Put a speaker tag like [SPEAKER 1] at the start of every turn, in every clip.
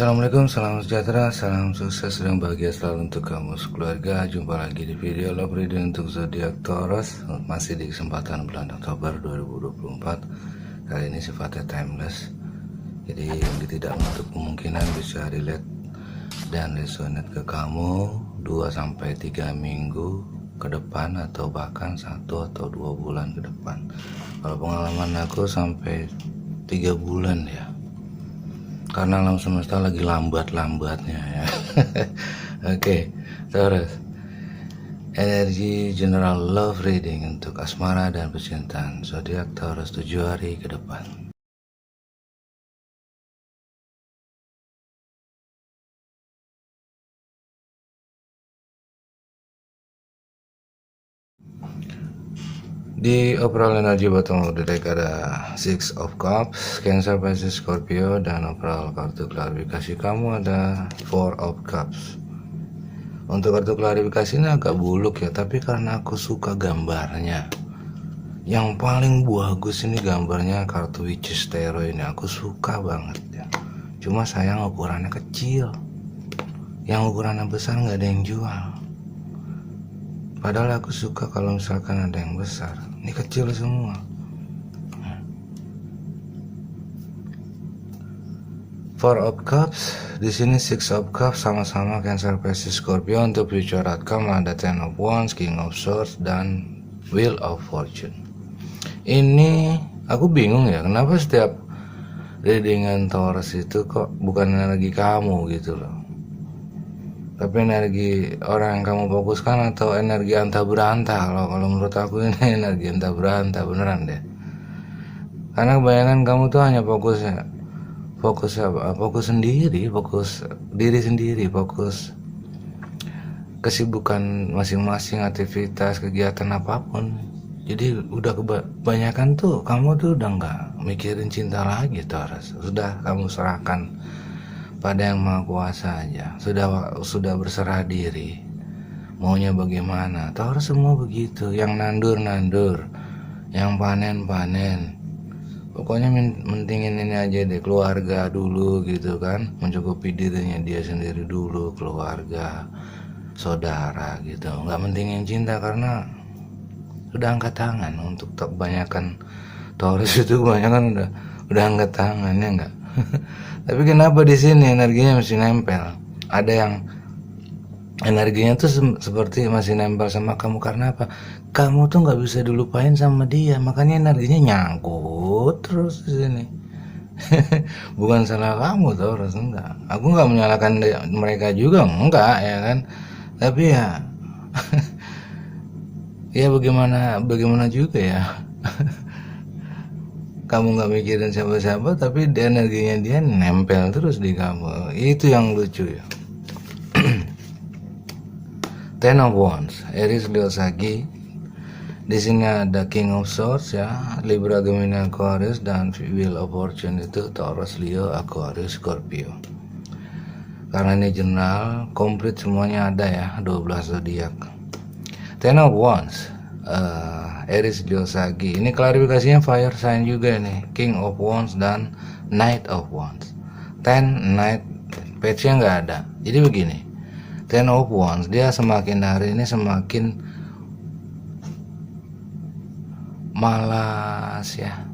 [SPEAKER 1] Assalamualaikum, salam sejahtera, salam sukses dan bahagia selalu untuk kamu sekeluarga. Jumpa lagi di video love reading untuk zodiak Taurus, masih di kesempatan bulan Oktober 2024. Kali ini sifatnya timeless, jadi tidak menutup kemungkinan bisa relate dan resonate ke kamu 2-3 minggu ke depan, atau bahkan 1 atau 2 bulan ke depan. Kalau pengalaman aku sampai 3 bulan ya, karena alam semesta lagi lambat-lambatnya ya. Oke, terus energi general love reading untuk asmara dan percintaan zodiak Taurus 7 hari ke depan. Di overall energi bottom of the deck ada Six of Cups, Cancer, Pisces, Scorpio, dan overall kartu klarifikasi kamu ada Four of Cups. Untuk kartu klarifikasi ini agak buluk ya, tapi karena aku suka gambarnya. Yang paling bagus ini gambarnya kartu Witches Tarot ini, aku suka banget ya. Cuma sayang ukurannya kecil, yang ukurannya besar nggak ada yang jual. Padahal aku suka kalau misalkan ada yang besar. Ini kecil semua. Four of Cups, di sini Six of Cups sama-sama Cancer, Pisces, Scorpio. Untuk future outcome ada Ten of Wands, King of Swords, dan Wheel of Fortune. Ini aku bingung ya, kenapa setiap readingan Taurus itu kok bukan energi kamu gitu loh, tapi energi orang yang kamu fokuskan, atau energi antah berantah. Kalau menurut aku ini energi antah berantah beneran deh, karena kebanyakan kamu tuh hanya fokus sendiri, fokus diri sendiri, fokus kesibukan masing-masing, aktivitas, kegiatan apapun. Jadi udah kebanyakan tuh kamu tuh udah nggak mikirin cinta lagi Taurus, sudah kamu serahkan pada yang Maha Kuasa aja, sudah berserah diri, maunya bagaimana. Taurus semua begitu, yang nandur, yang panen. Pokoknya mentingin ini aja deh, keluarga dulu gitu kan, mencukupi dirinya dia sendiri dulu, keluarga, saudara gitu. Nggak mentingin cinta karena udah angkat tangan. Untuk kebanyakan Taurus itu kebanyakan udah angkat tangan ya enggak. Tapi kenapa di sini energinya masih nempel? Ada yang energinya tuh seperti masih nempel sama kamu. Karena apa? Kamu tuh nggak bisa dilupain sama dia, makanya energinya nyangkut terus di sini. Bukan salah kamu Taurus, enggak. Aku nggak menyalahkan mereka juga, enggak ya kan. Tapi ya, ya bagaimana juga ya. Kamu nggak mikirin siapa-siapa, tapi energinya dia nempel terus di kamu. Itu yang lucu ya. Ten of Wands, Aries, Leo, Sagi. Di sini ada King of Swords ya, Libra, Gemini, Aquarius, dan Wheel of Fortune itu Taurus, Leo, Aquarius, Scorpio. Karena ini general, komplit semuanya ada ya, 12 zodiak. Ten of Wands, Aries, Leo, Sagi. Ini klarifikasinya fire sign juga nih, King of Wands dan Knight of Wands. Ten, Knight, page-nya nggak ada. Jadi begini, Ten of Wands dia semakin hari ini semakin malas ya.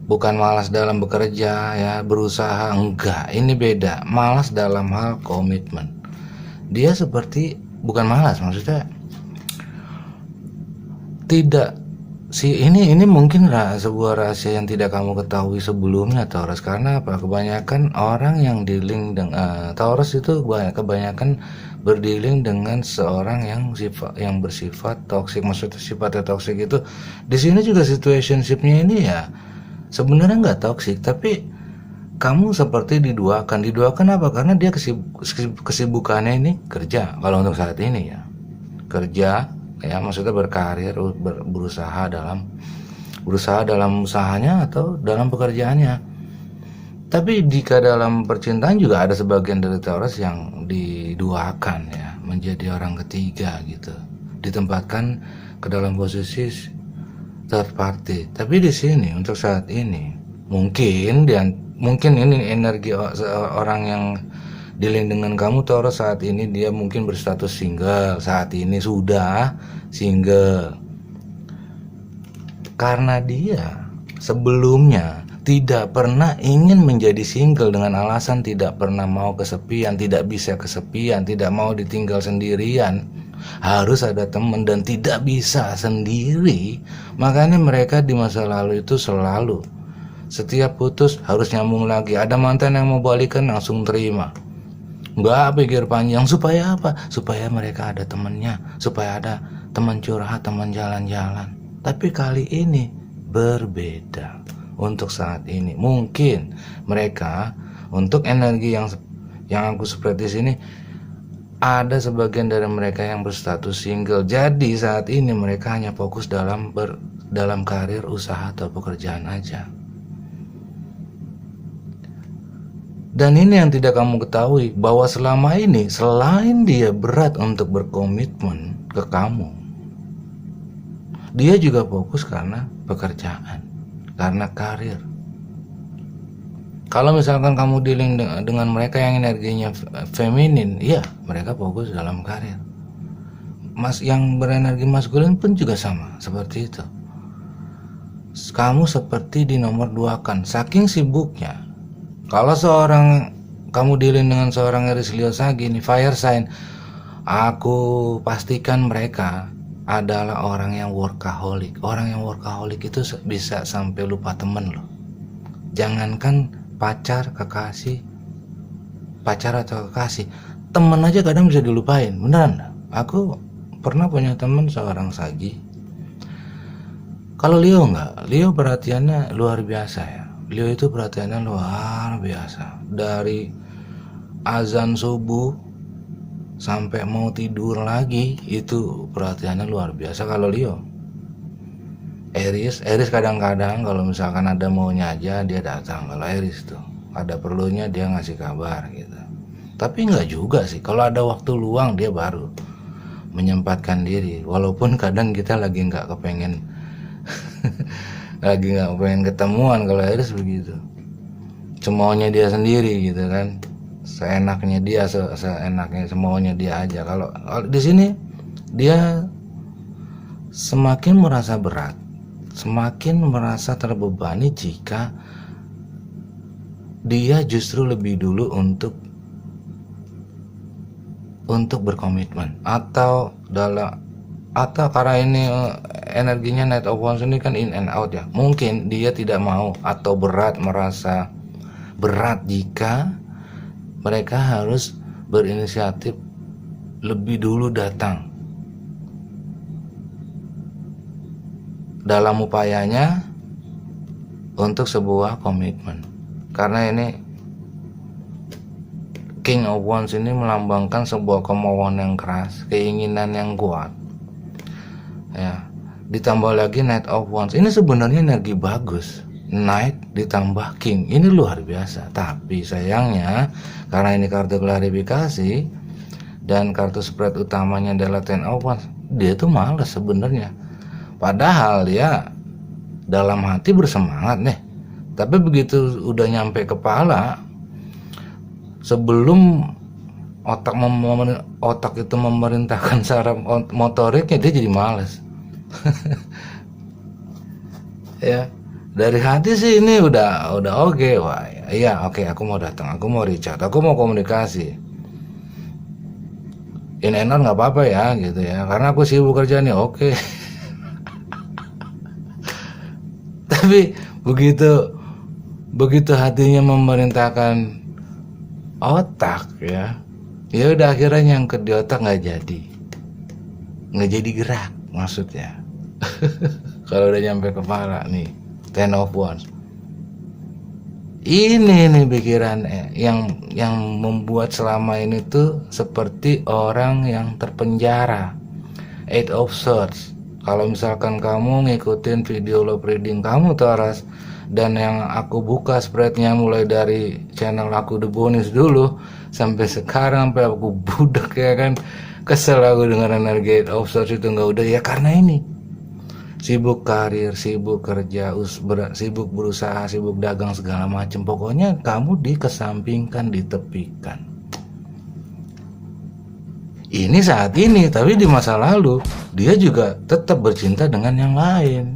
[SPEAKER 1] Bukan malas dalam bekerja ya, berusaha, enggak. Ini beda, malas dalam hal komitmen. Dia seperti, bukan malas maksudnya, tidak ini mungkin sebuah rahasia yang tidak kamu ketahui sebelumnya Taurus. Karena apa? Kebanyakan orang yang dealing dengan Taurus itu kebanyakan berdealing dengan seorang yang bersifat toksik. Maksudnya sifatnya toksik itu di sini juga situationshipnya ini ya sebenarnya nggak toksik, tapi kamu seperti diduakan apa? Karena dia kesibukannya ini kerja. Kalau untuk saat ini ya kerja ya, maksudnya berkarir, berusaha dalam usahanya atau dalam pekerjaannya. Tapi jika dalam percintaan juga ada sebagian dari Taurus yang diduakan ya, menjadi orang ketiga gitu, ditempatkan ke dalam posisi third party. Tapi di sini untuk saat ini mungkin ini energi orang yang dealing dengan kamu Taurus saat ini dia mungkin berstatus single, saat ini sudah single. Karena dia sebelumnya tidak pernah ingin menjadi single dengan alasan tidak pernah mau kesepian, tidak bisa kesepian, tidak mau ditinggal sendirian, harus ada teman dan tidak bisa sendiri. Makanya mereka di masa lalu itu selalu setiap putus harus nyambung lagi. Ada mantan yang mau balikan langsung terima, nggak pikir panjang. Supaya apa? Supaya mereka ada temennya, supaya ada teman curhat, teman jalan-jalan. Tapi kali ini berbeda. Untuk saat ini mungkin mereka untuk energi yang aku spread di sini, ada sebagian dari mereka yang berstatus single. Jadi saat ini mereka hanya fokus dalam karir, usaha atau pekerjaan aja. Dan ini yang tidak kamu ketahui, bahwa selama ini selain dia berat untuk berkomitmen ke kamu, dia juga fokus karena pekerjaan, karena karir. Kalau misalkan kamu dealing dengan mereka yang energinya feminin, ya mereka fokus dalam karir. Yang berenergi maskulin pun juga sama seperti itu. Kamu seperti di nomor 2 kan, saking sibuknya. Kalau kamu dealing dengan seorang Aries Leo Sagi ini fire sign, aku pastikan mereka adalah orang yang workaholic. Orang yang workaholic itu bisa sampai lupa temen loh. Jangankan pacar, kekasih, pacar atau kekasih, temen aja kadang bisa dilupain. Beneran, aku pernah punya temen seorang Sagi. Kalau Leo enggak, Leo perhatiannya luar biasa ya. Leo itu perhatiannya luar biasa. Dari azan subuh sampai mau tidur lagi, itu perhatiannya luar biasa kalau Leo. Aries kadang-kadang kalau misalkan ada maunya aja dia datang. Kalau Aries tuh ada perlunya dia ngasih kabar gitu. Tapi enggak juga sih, kalau ada waktu luang dia baru menyempatkan diri. Walaupun kadang kita lagi nggak kepengen lagi nggak pengen ketemuan. Kalau Aries begitu, semaunya dia sendiri gitu kan, seenaknya dia, seenaknya semaunya dia aja. Kalau di sini dia semakin merasa berat, semakin merasa terbebani jika dia justru lebih dulu untuk berkomitmen, atau karena ini energinya Knight of Wands ini kan in and out ya. Mungkin dia tidak mau atau merasa berat jika mereka harus berinisiatif lebih dulu datang dalam upayanya untuk sebuah komitmen. Karena ini King of Wands ini melambangkan sebuah kemauan yang keras, keinginan yang kuat ya. Ditambah lagi Knight of Wands, ini sebenarnya energi bagus. Knight ditambah King, ini luar biasa. Tapi sayangnya karena ini kartu klarifikasi dan kartu spread utamanya adalah Ten of Wands, dia tuh males sebenarnya. Padahal dia dalam hati bersemangat nih, tapi begitu udah nyampe kepala, sebelum otak itu memerintahkan saraf motoriknya, dia jadi males. Ya, dari hati sih ini udah oke. Wah iya oke, aku mau datang, aku mau reach out, aku mau komunikasi. In and out nggak apa-apa ya gitu ya, karena aku sibuk kerja nih, oke. Tapi begitu hatinya memerintahkan otak ya udah akhirnya yang di otak nggak jadi gerak maksudnya. Kalau udah nyampe kepala nih Ten of Wands, ini nih pikiran yang membuat selama ini tuh seperti orang yang terpenjara. Eight of Swords. Kalau misalkan kamu ngikutin video love reading kamu Taurus, dan yang aku buka spreadnya mulai dari channel aku The Bonus dulu sampai sekarang, sampai aku budak ya kan, kesel aku dengan energi of Swords itu nggak udah ya, karena ini sibuk karir, sibuk kerja, sibuk berusaha, sibuk dagang segala macam. Pokoknya kamu dikesampingkan, ditepikan. Ini saat ini, tapi di masa lalu dia juga tetap bercinta dengan yang lain.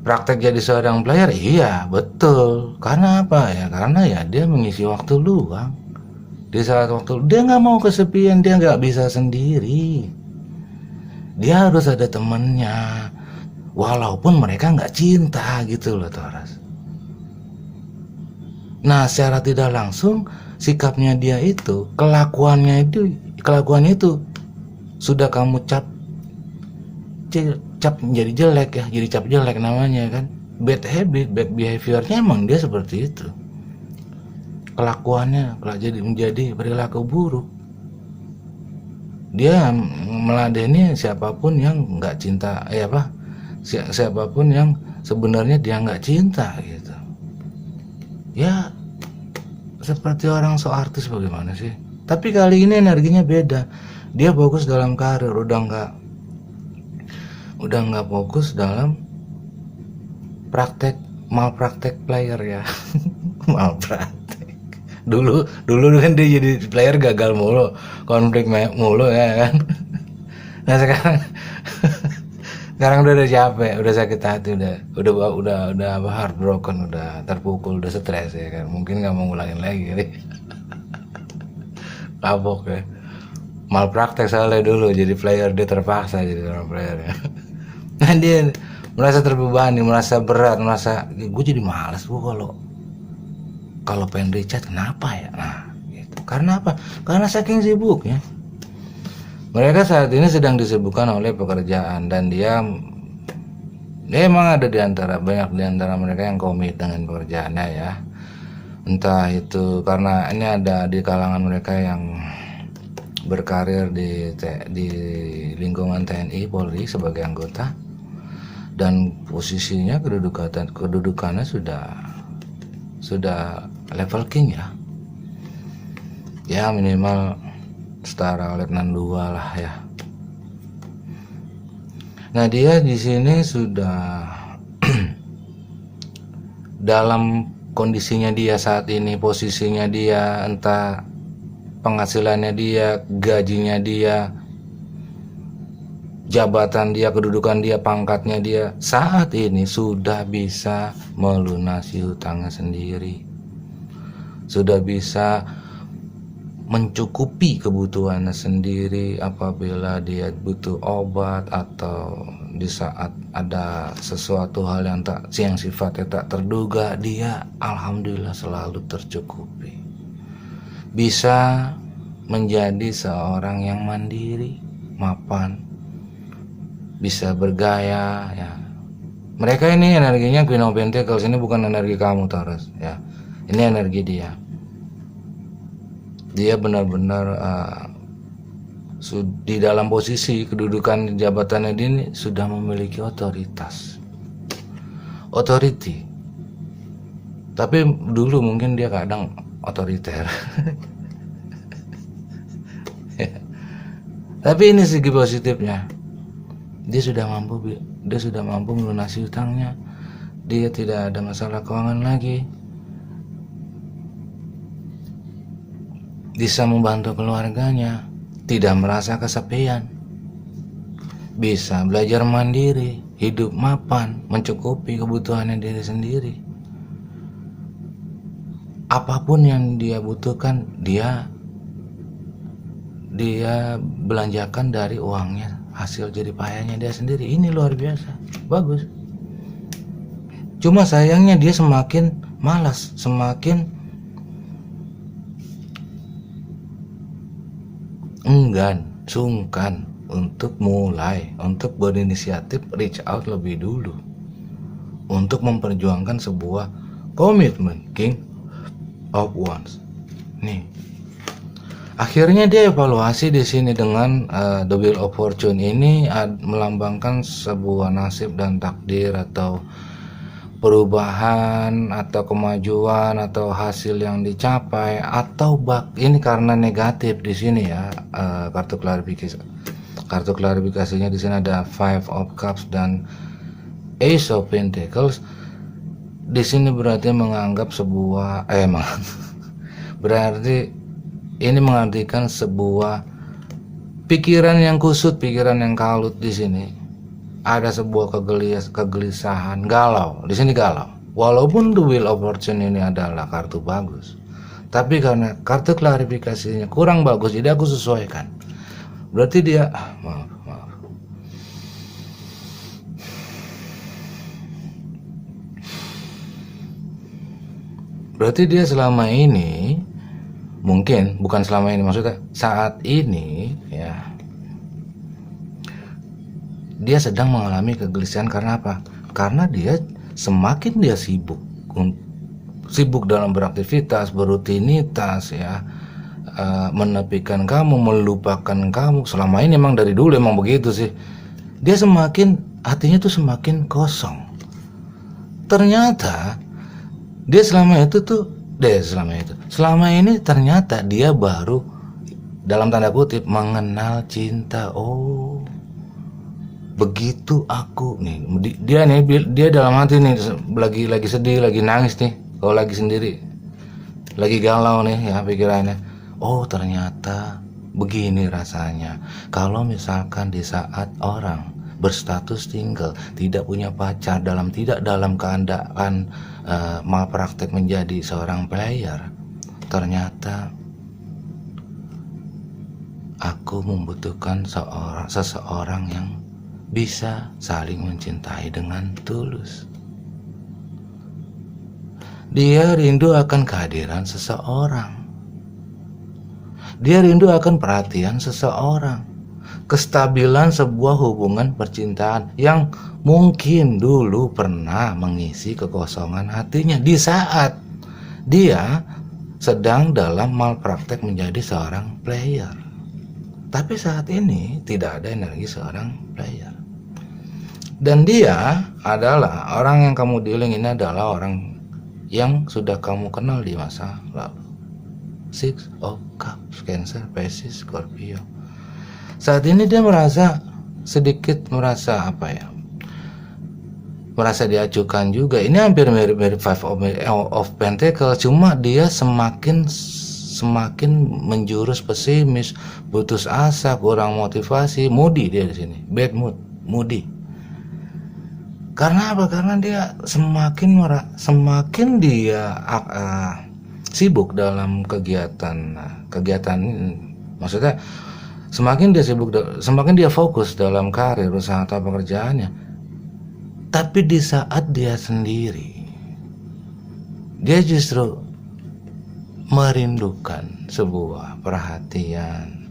[SPEAKER 1] Praktek jadi seorang player, iya betul. Karena apa ya? Karena ya dia mengisi waktu luang. Di saat waktu dia nggak mau kesepian, dia nggak bisa sendiri. Dia harus ada temennya, walaupun mereka nggak cinta gitu loh, Taurus. Nah, secara tidak langsung sikapnya dia itu, kelakuannya itu sudah kamu cap menjadi jelek ya, jadi cap jelek namanya kan. Bad habit, bad behaviornya emang dia seperti itu. Kelakuannya menjadi perilaku buruk. Dia meladeni siapapun yang nggak cinta, siapapun yang sebenarnya dia nggak cinta gitu. Ya seperti orang artis bagaimana sih? Tapi kali ini energinya beda. Dia fokus dalam karir, udah nggak fokus dalam malpraktek player ya. Malpraktek. Dulu kan dia jadi player gagal mulu, konflik mulu ya kan. Nah sekarang udah capek, udah sakit hati, udah heartbroken, udah terpukul, udah stres ya kan. Mungkin nggak mau ngulangin lagi kali. Kabok ya. Malpraktek soalnya dulu jadi player, dia terpaksa jadi orang player ya. Nah dia merasa terbebani, merasa berat, merasa gue jadi malas gue kalau pengen rechat, kenapa ya? Nah gitu. Karena apa? Karena saking sibuknya. Mereka saat ini sedang disibukkan oleh pekerjaan, dan dia emang ada banyak di antara mereka yang komit dengan pekerjaannya ya. Entah itu karena ini ada di kalangan mereka yang berkarir di lingkungan TNI Polri sebagai anggota, dan posisinya kedudukannya sudah level king ya minimal setara letnan 2 lah ya. Nah dia di sini sudah dalam kondisinya dia saat ini, posisinya dia, entah penghasilannya dia, gajinya dia, jabatan dia, kedudukan dia, pangkatnya dia, saat ini sudah bisa melunasi hutangnya sendiri, sudah bisa mencukupi kebutuhannya sendiri. Apabila dia butuh obat atau di saat ada sesuatu hal yang sifatnya tak terduga, dia alhamdulillah selalu tercukupi. Bisa menjadi seorang yang mandiri, mapan, bisa bergaya ya. Mereka ini energinya Queen of Pentacles, ini bukan energi kamu Taurus ya. Ini energi dia. Dia benar-benar di dalam posisi kedudukan jabatannya ini sudah memiliki authority. Tapi dulu mungkin dia kadang otoriter. Tapi ini segi positifnya, dia sudah mampu melunasi hutangnya. Dia tidak ada masalah keuangan lagi, bisa membantu keluarganya, tidak merasa kesepian, bisa belajar mandiri, hidup mapan, mencukupi kebutuhannya diri sendiri. Apapun yang dia butuhkan, dia belanjakan dari uangnya, hasil jerih payahnya dia sendiri. Ini luar biasa, bagus. Cuma sayangnya dia semakin malas, semakin enggan, sungkan untuk berinisiatif reach out lebih dulu, untuk memperjuangkan sebuah komitmen King of Wands. Nih, akhirnya dia evaluasi di sini dengan The Wheel of Fortune ini melambangkan sebuah nasib dan takdir, atau perubahan, atau kemajuan, atau hasil yang dicapai, atau ini karena negatif di sini ya. Kartu klarifikasinya di sini ada Five of Cups dan Ace of Pentacles. Di sini berarti menganggap berarti Ini mengartikan sebuah pikiran yang kusut, pikiran yang kalut di sini. Ada sebuah kegelisahan, galau. Di sini galau. Walaupun the Wheel of Fortune ini adalah kartu bagus, tapi karena kartu klarifikasinya kurang bagus, jadi aku sesuaikan. Berarti dia maaf. Berarti dia selama ini, mungkin bukan selama ini, maksudnya saat ini ya, dia sedang mengalami kegelisahan. Karena apa? Karena dia semakin dia sibuk dalam beraktivitas, berrutinitas ya, menepikan kamu, melupakan kamu. Selama ini emang dari dulu emang begitu sih. Dia semakin, hatinya tuh semakin kosong. Ternyata dia selama ini ternyata dia baru dalam tanda kutip mengenal cinta. Oh, begitu aku nih. Dia dalam hati nih lagi sedih, lagi nangis nih. Kalau lagi sendiri, lagi galau nih ya pikirannya. Oh, ternyata begini rasanya kalau misalkan di saat orang berstatus single, tidak punya pacar, tidak dalam keadaan malpraktek menjadi seorang player. Ternyata aku membutuhkan seseorang yang bisa saling mencintai dengan tulus. Dia rindu akan kehadiran seseorang. Dia rindu akan perhatian seseorang. Kestabilan sebuah hubungan percintaan yang mungkin dulu pernah mengisi kekosongan hatinya di saat dia sedang dalam malpraktek menjadi seorang player. Tapi saat ini tidak ada energi seorang player. Dan dia adalah orang yang kamu dealing ini adalah orang yang sudah kamu kenal di masa lalu. Six of Cups, Cancer, Pisces, Scorpio. Saat ini dia merasa merasa diacuhkan juga. Ini hampir mirip Five of Pentacles, cuma dia semakin menjurus pesimis, putus asa, kurang motivasi, moody dia di sini, bad mood, moody. Karena apa? Karena dia semakin dia sibuk dalam kegiatan, maksudnya semakin dia fokus dalam karir, usaha atau pekerjaannya. Tapi di saat dia sendiri, dia justru merindukan sebuah perhatian,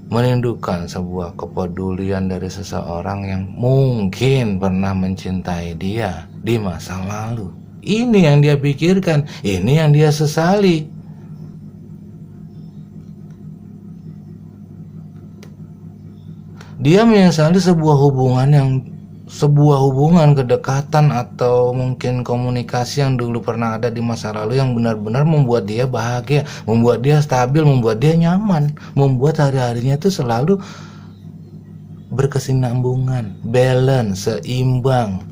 [SPEAKER 1] merindukan sebuah kepedulian dari seseorang yang mungkin pernah mencintai dia di masa lalu. Ini yang dia pikirkan, ini yang dia sesali. Dia menyesali sebuah hubungan kedekatan atau mungkin komunikasi yang dulu pernah ada di masa lalu yang benar-benar membuat dia bahagia, membuat dia stabil, membuat dia nyaman, membuat hari-harinya itu selalu berkesinambungan, balance, seimbang.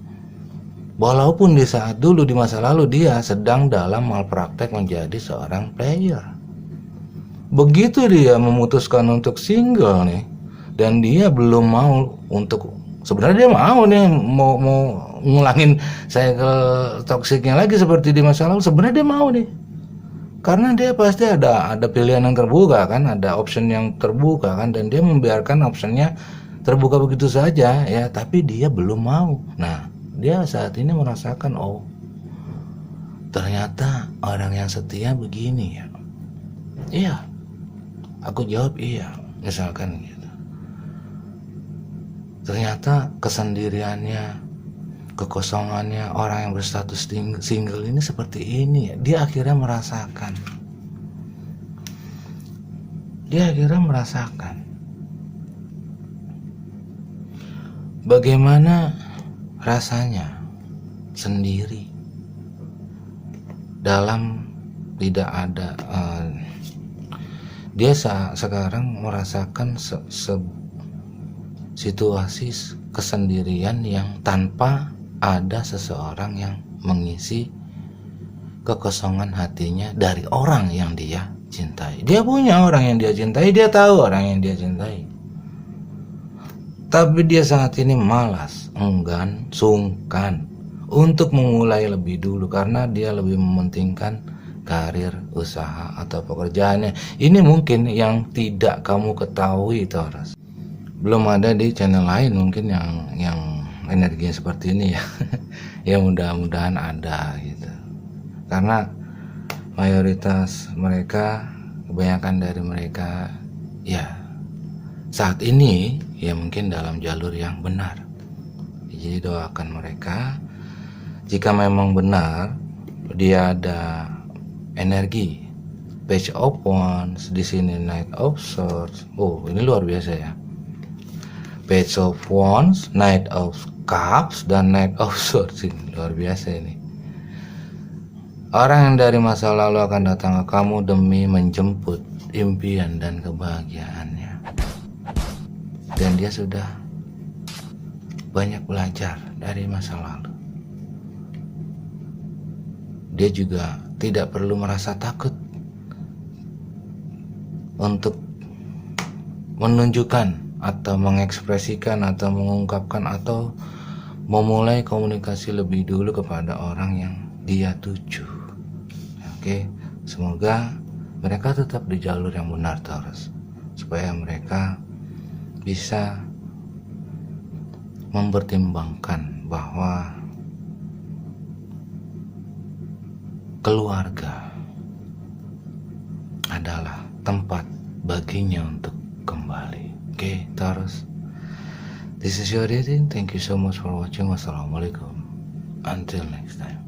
[SPEAKER 1] Walaupun di saat dulu di masa lalu dia sedang dalam malpraktek menjadi seorang player. Begitu dia memutuskan untuk single nih, dan dia belum mau untuk, sebenarnya dia mau nih mau ngulangin cycle toksiknya lagi seperti di masa lalu. Sebenarnya dia mau nih, karena dia pasti ada pilihan yang terbuka kan, ada option yang terbuka kan, dan dia membiarkan optionnya terbuka begitu saja ya, tapi dia belum mau. Nah, dia saat ini merasakan, oh ternyata orang yang setia begini ya. Iya, aku jawab iya, misalkan gitu. Ternyata kesendiriannya, kekosongannya orang yang berstatus single ini seperti ini ya. Dia akhirnya merasakan bagaimana rasanya sendiri dalam tidak ada dia sekarang merasakan situasi kesendirian yang tanpa ada seseorang yang mengisi kekosongan hatinya dari orang yang dia cintai. Dia punya orang yang dia cintai, dia tahu orang yang dia cintai. Tapi dia saat ini malas, enggan, sungkan untuk memulai lebih dulu karena dia lebih mementingkan karir, usaha, atau pekerjaannya. Ini mungkin yang tidak kamu ketahui, Taurus. Belum ada di channel lain mungkin yang energinya seperti ini ya. Ya mudah-mudahan ada gitu. Karena mayoritas mereka, kebanyakan dari mereka ya saat ini ya mungkin dalam jalur yang benar. Jadi doakan mereka, jika memang benar dia ada energi Page of Wands, di sini Knight of Swords. Oh, ini luar biasa ya. Page of Wands, Knight of Cups, dan Knight of Swords. Ini luar biasa ini. Orang yang dari masa lalu akan datang ke kamu demi menjemput impian dan kebahagiaannya. Dan dia sudah banyak belajar dari masa lalu. Dia juga tidak perlu merasa takut untuk menunjukkan atau mengekspresikan atau mengungkapkan atau memulai komunikasi lebih dulu kepada orang yang dia tuju. Oke, semoga mereka tetap di jalur yang benar, Taurus, supaya mereka bisa mempertimbangkan bahwa keluarga adalah tempat baginya untuk kembali. Oke, Taurus, this is your reading. Thank you so much for watching. Wassalamualaikum. Until next time.